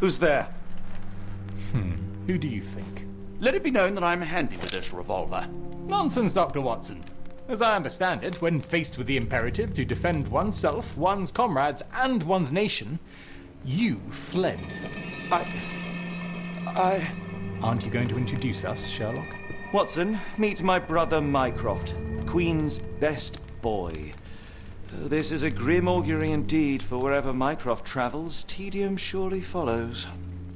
Who's there? Who do you think? Let it be known that I'm handy with this revolver. Nonsense, Dr. Watson. As I understand it, when faced with the imperative to defend oneself, one's comrades, and one's nation, you fled. Aren't you going to introduce us, Sherlock? Watson, meet my brother Mycroft, the Queen's best boy. This is a grim augury indeed, for wherever Mycroft travels, tedium surely follows.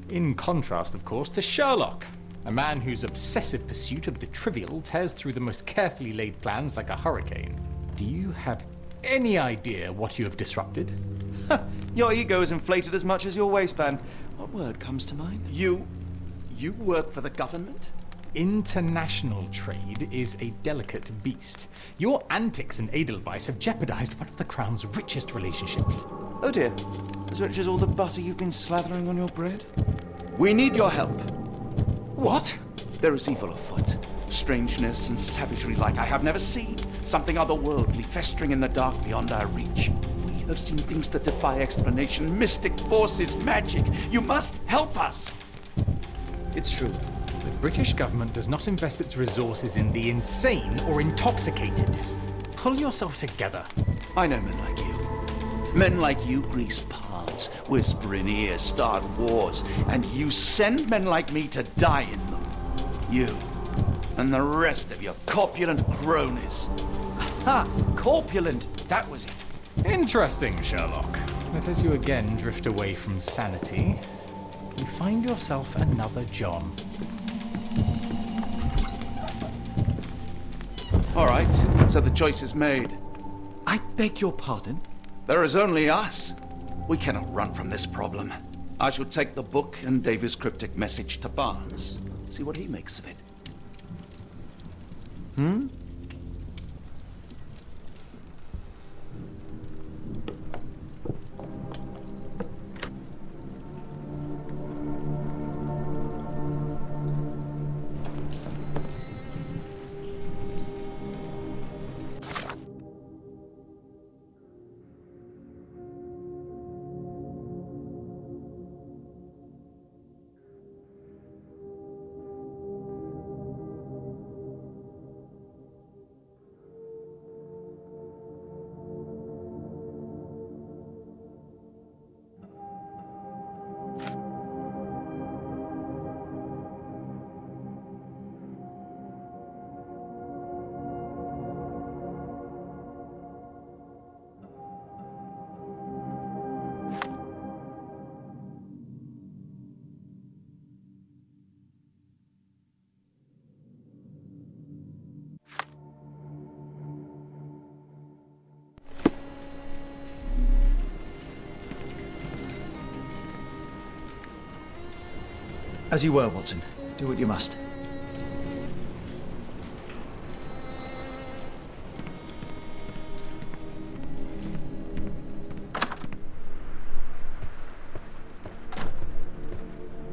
In contrast, of course, to Sherlock, a man whose obsessive pursuit of the trivial tears through the most carefully laid plans like a hurricane. Do you have any idea what you have disrupted? Your ego is inflated as much as your waistband. What word comes to mind? You work for the government? International trade is a delicate beast. Your antics and Edelweiss have jeopardized one of the Crown's richest relationships. Oh dear. As rich as all the butter you've been slathering on your bread? We need your help. What? There is evil afoot. Strangeness and savagery like I have never seen. Something otherworldly festering in the dark beyond our reach. We have seen things that defy explanation. Mystic forces, magic. You must help us. It's true. The British government does not invest its resources in the insane or intoxicated. Pull yourself together. I know men like you. Men like you grease palms, whisper in ears, start wars, and you send men like me to die in them. You and the rest of your corpulent cronies. Ha! Corpulent! That was it. Interesting, Sherlock. But as you again drift away from sanity, you find yourself another John. All right, so the choice is made. I beg your pardon? There is only us. We cannot run from this problem. I shall take the book and Davy's cryptic message to Barnes. See what he makes of it. As you were, Watson. Do what you must.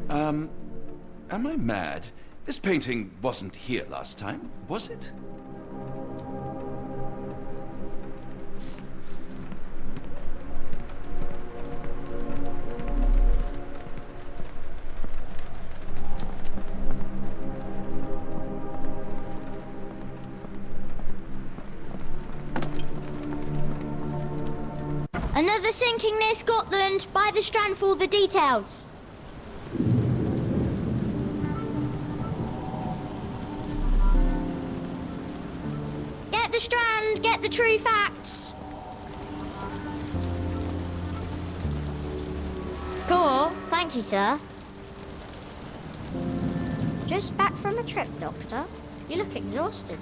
Am I mad? This painting wasn't here last time, was it? Another sinking near Scotland. By the Strand for all the details. Get the Strand. Get the true facts. Cool. Thank you, sir. Just back from a trip, Doctor. You look exhausted.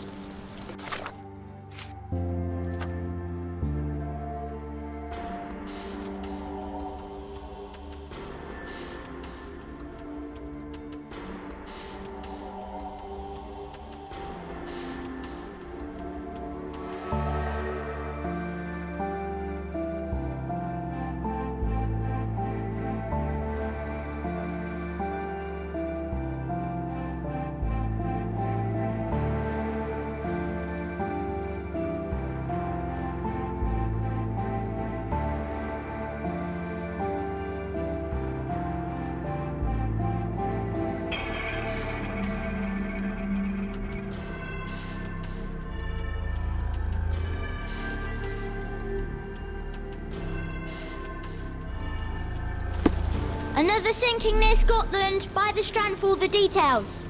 Another sinking near Scotland. By the strand for all the details.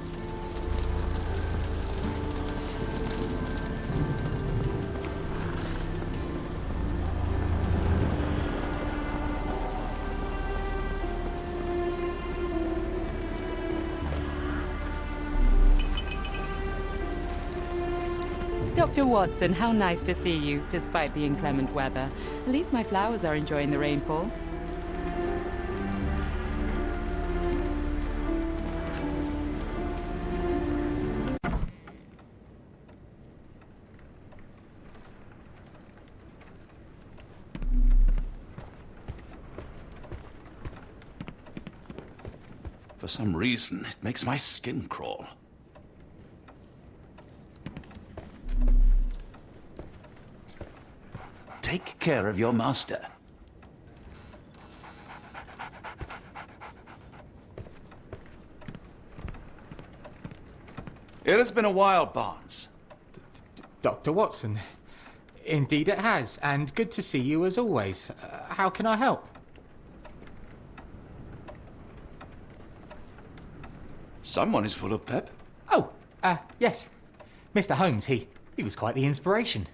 Dr. Watson, how nice to see you, despite the inclement weather. At least my flowers are enjoying the rainfall. For some reason, it makes my skin crawl. Take care of your master. It has been a while, Barnes. Dr. Watson. Indeed it has, and good to see you as always. How can I help? Someone is full of pep. Oh, yes. Mr. Holmes, he was quite the inspiration.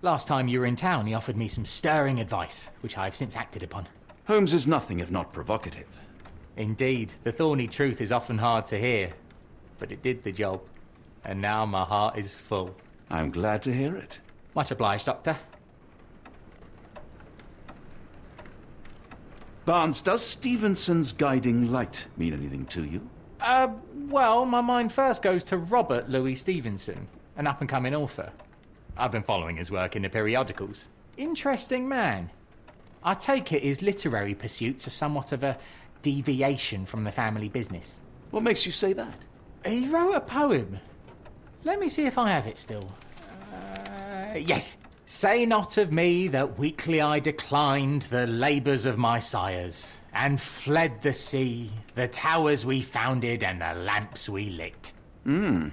Last time you were in town, he offered me some stirring advice, which I've since acted upon. Holmes is nothing if not provocative. Indeed, the thorny truth is often hard to hear, but it did the job, and now my heart is full. I'm glad to hear it. Much obliged, Doctor. Barnes, does Stevenson's guiding light mean anything to you? Well, my mind first goes to Robert Louis Stevenson, an up-and-coming author. I've been following his work in the periodicals. Interesting man. I take it his literary pursuits are somewhat of a deviation from the family business. What makes you say that? He wrote a poem. Let me see if I have it still. Yes. Say not of me that weakly I declined the labours of my sires, and fled the sea, the towers we founded, and the lamps we lit. The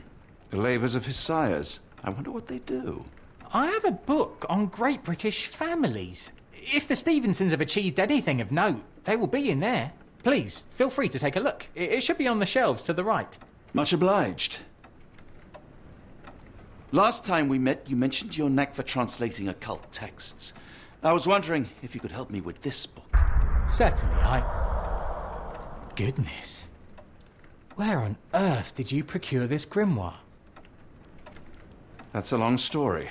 labours of his sires. I wonder what they do. I have a book on great British families. If the Stevensons have achieved anything of note, they will be in there. Please, feel free to take a look. It should be on the shelves to the right. Much obliged. Last time we met, you mentioned your knack for translating occult texts. I was wondering if you could help me with this book. Certainly, Goodness. Where on earth did you procure this grimoire? That's a long story.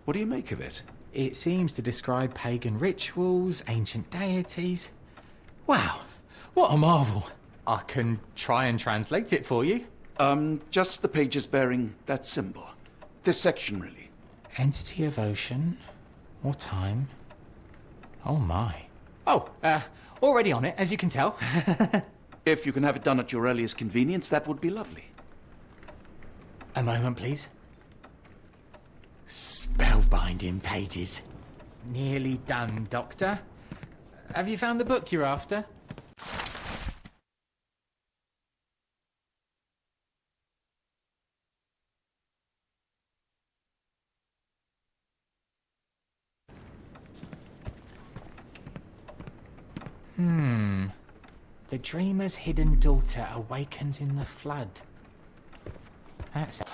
What do you make of it? It seems to describe pagan rituals, ancient deities. Wow, what a marvel. I can try and translate it for you. Just the pages bearing that symbol. This section, really. Entity of ocean or time. Oh my. Oh, already on it, as you can tell. If you can have it done at your earliest convenience, that would be lovely. A moment, please. Spellbinding pages. Nearly done, Doctor. Have you found the book you're after? The dreamer's hidden daughter awakens in the flood. That's it.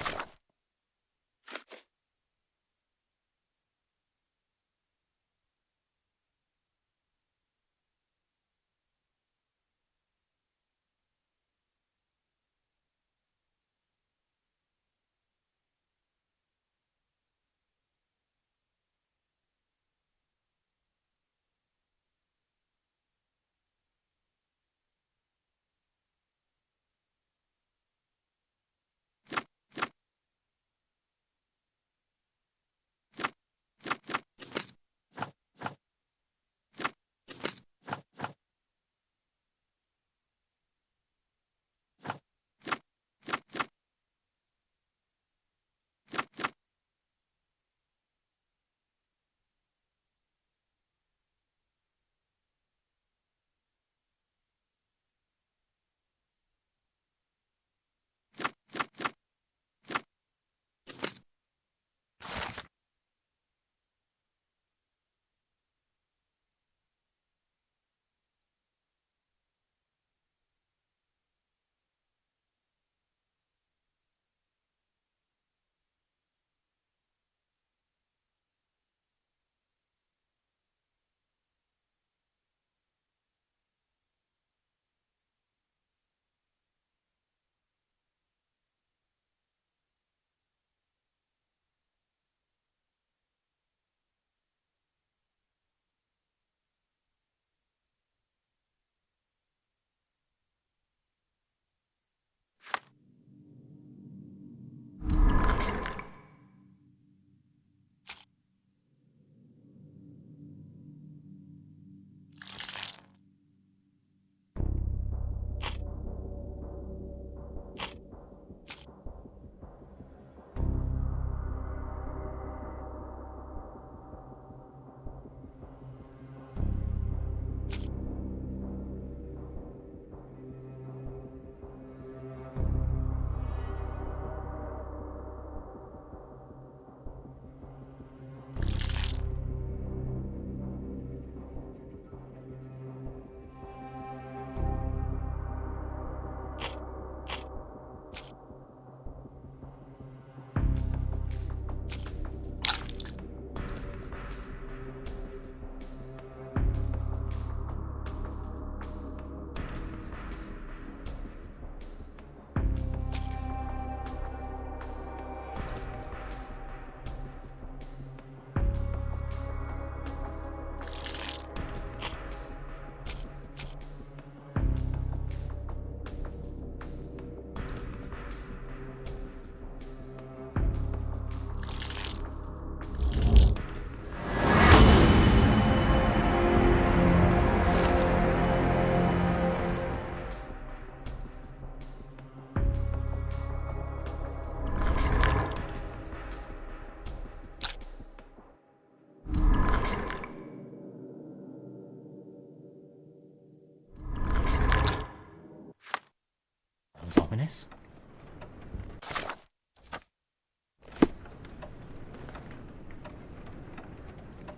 Sounds ominous.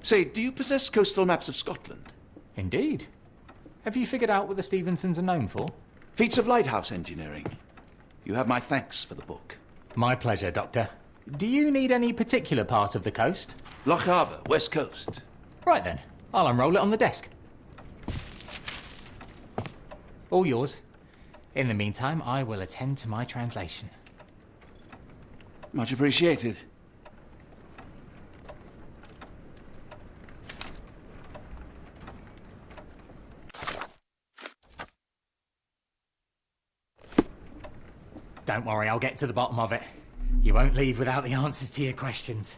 Say, do you possess coastal maps of Scotland? Indeed. Have you figured out what the Stevensons are known for? Feats of lighthouse engineering. You have my thanks for the book. My pleasure, Doctor. Do you need any particular part of the coast? Loch Harbour, West Coast. Right then, I'll unroll it on the desk. All yours. In the meantime, I will attend to my translation. Much appreciated. Don't worry, I'll get to the bottom of it. You won't leave without the answers to your questions.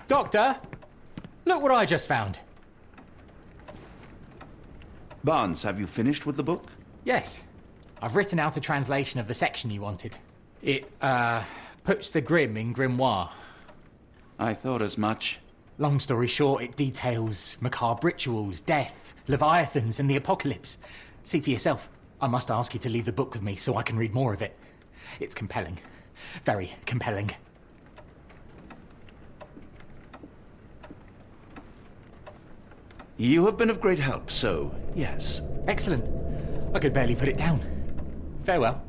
Doctor! Look what I just found. Barnes, have you finished with the book? Yes. I've written out a translation of the section you wanted. It, puts the grim in grimoire. I thought as much. Long story short, it details macabre rituals, death, leviathans, and the apocalypse. See for yourself. I must ask you to leave the book with me so I can read more of it. It's compelling. Very compelling. You have been of great help, so yes. Excellent. I could barely put it down. Farewell.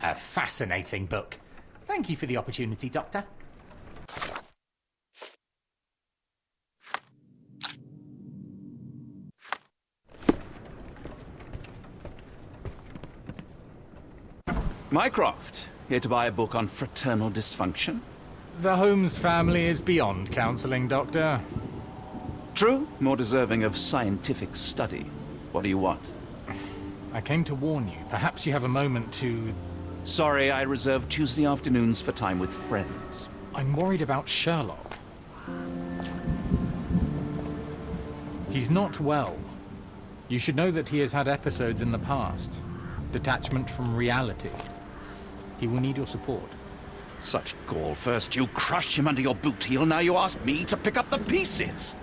A fascinating book. Thank you for the opportunity, Doctor. Mycroft, here to buy a book on fraternal dysfunction? The Holmes family is beyond counselling, Doctor. True, more deserving of scientific study. What do you want? I came to warn you. Perhaps you have a moment to... Sorry, I reserve Tuesday afternoons for time with friends. I'm worried about Sherlock. He's not well. You should know that he has had episodes in the past. Detachment from reality. He will need your support. Such gall. First you crush him under your boot heel, now you ask me to pick up the pieces.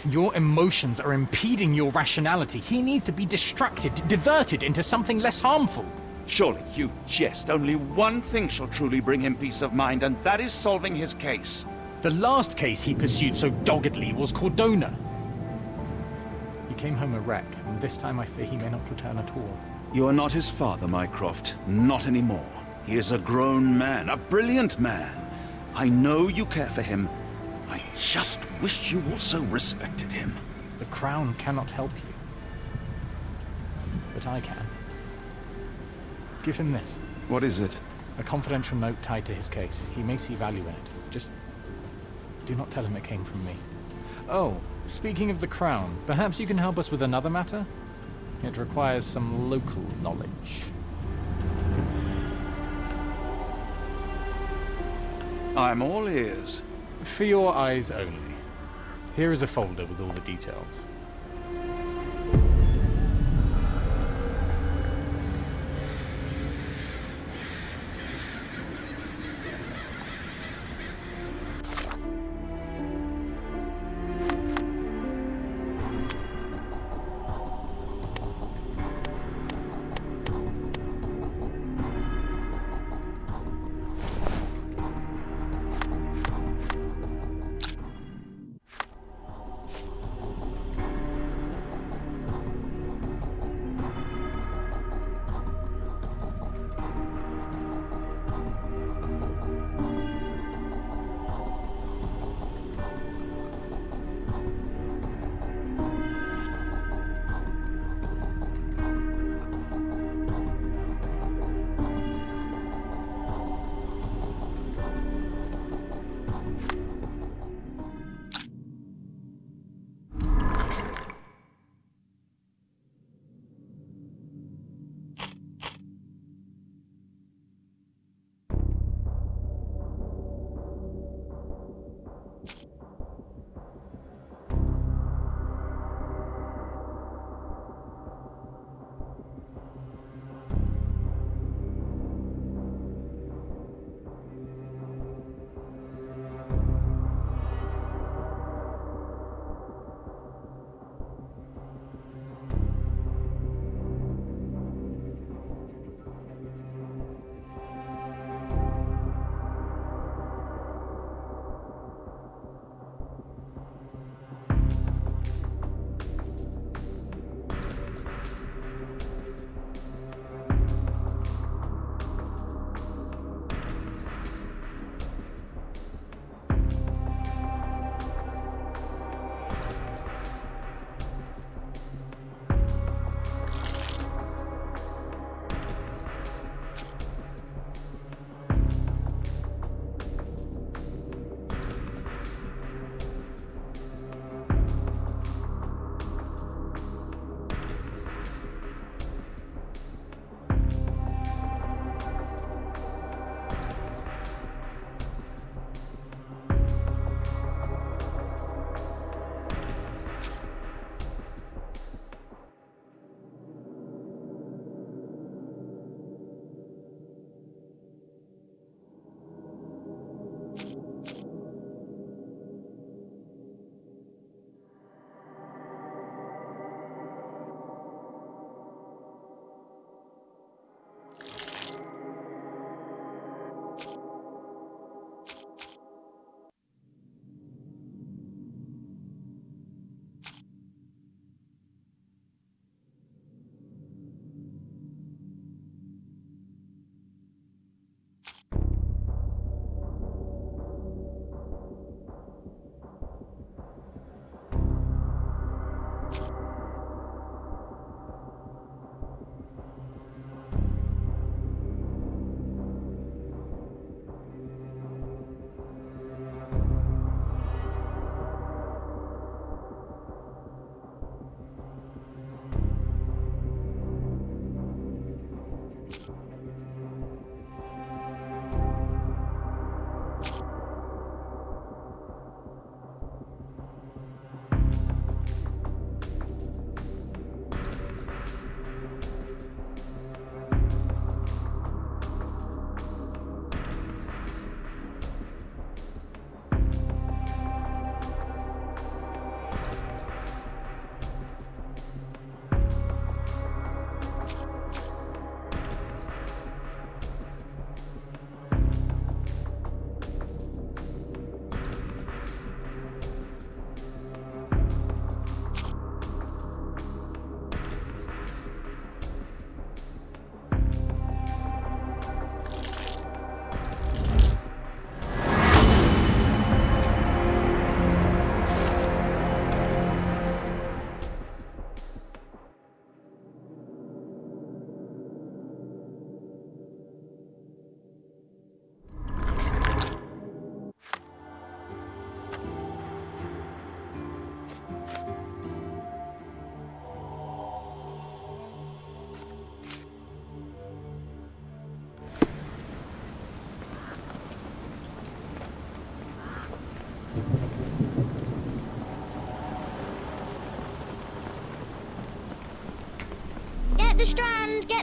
Your emotions are impeding your rationality. He needs to be distracted, diverted into something less harmful. Surely you jest. Only one thing shall truly bring him peace of mind, and that is solving his case. The last case he pursued so doggedly was Cordona. He came home a wreck, and this time I fear he may not return at all. You are not his father, Mycroft. Not anymore. He is a grown man, a brilliant man. I know you care for him. I just wish you also respected him. The Crown cannot help you. But I can. Give him this. What is it? A confidential note tied to his case. He may see value in it. Just do not tell him it came from me. Oh, speaking of the Crown, perhaps you can help us with another matter? It requires some local knowledge. I'm all ears. For your eyes only. Here is a folder with all the details.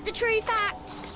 the true facts.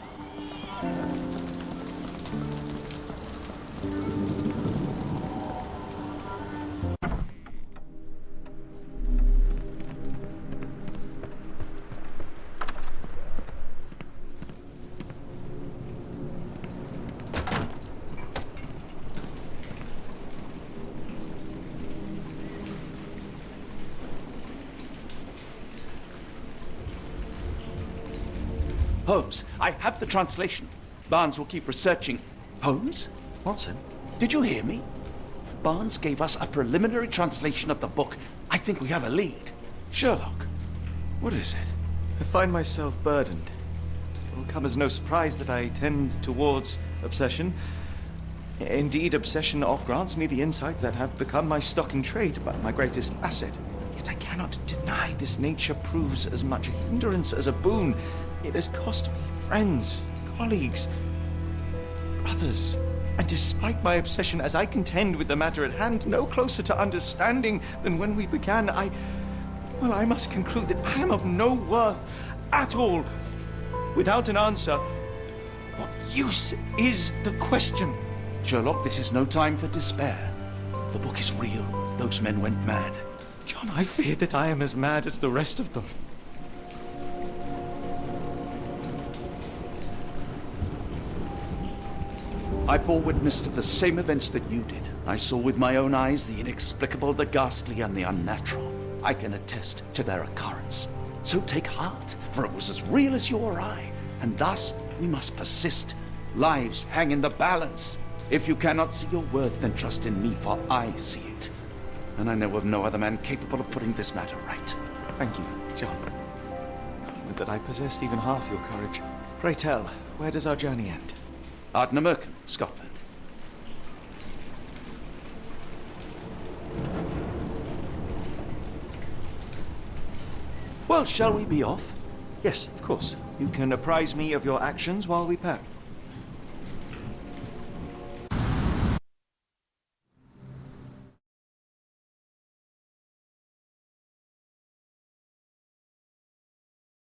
Holmes, I have the translation. Barnes will keep researching. Holmes? Watson? Did you hear me? Barnes gave us a preliminary translation of the book. I think we have a lead. Sherlock, what is it? I find myself burdened. It will come as no surprise that I tend towards obsession. Indeed, obsession oft grants me the insights that have become my stock in trade, but my greatest asset. Yet I cannot deny this nature proves as much a hindrance as a boon. It has cost me friends, colleagues, brothers. And despite my obsession as I contend with the matter at hand, no closer to understanding than when we began, I must conclude that I am of no worth at all. Without an answer, what use is the question? Sherlock, this is no time for despair. The book is real. Those men went mad. John, I fear that I am as mad as the rest of them. I bore witness to the same events that you did. I saw with my own eyes the inexplicable, the ghastly, and the unnatural. I can attest to their occurrence. So take heart, for it was as real as you or I, and thus we must persist. Lives hang in the balance. If you cannot see your worth, then trust in me, for I see it. And I know of no other man capable of putting this matter right. Thank you, John. Would that I possessed even half your courage. Pray tell, where does our journey end? Ardnamurchan, Scotland. Well, shall we be off? Yes, of course. You can apprise me of your actions while we pack.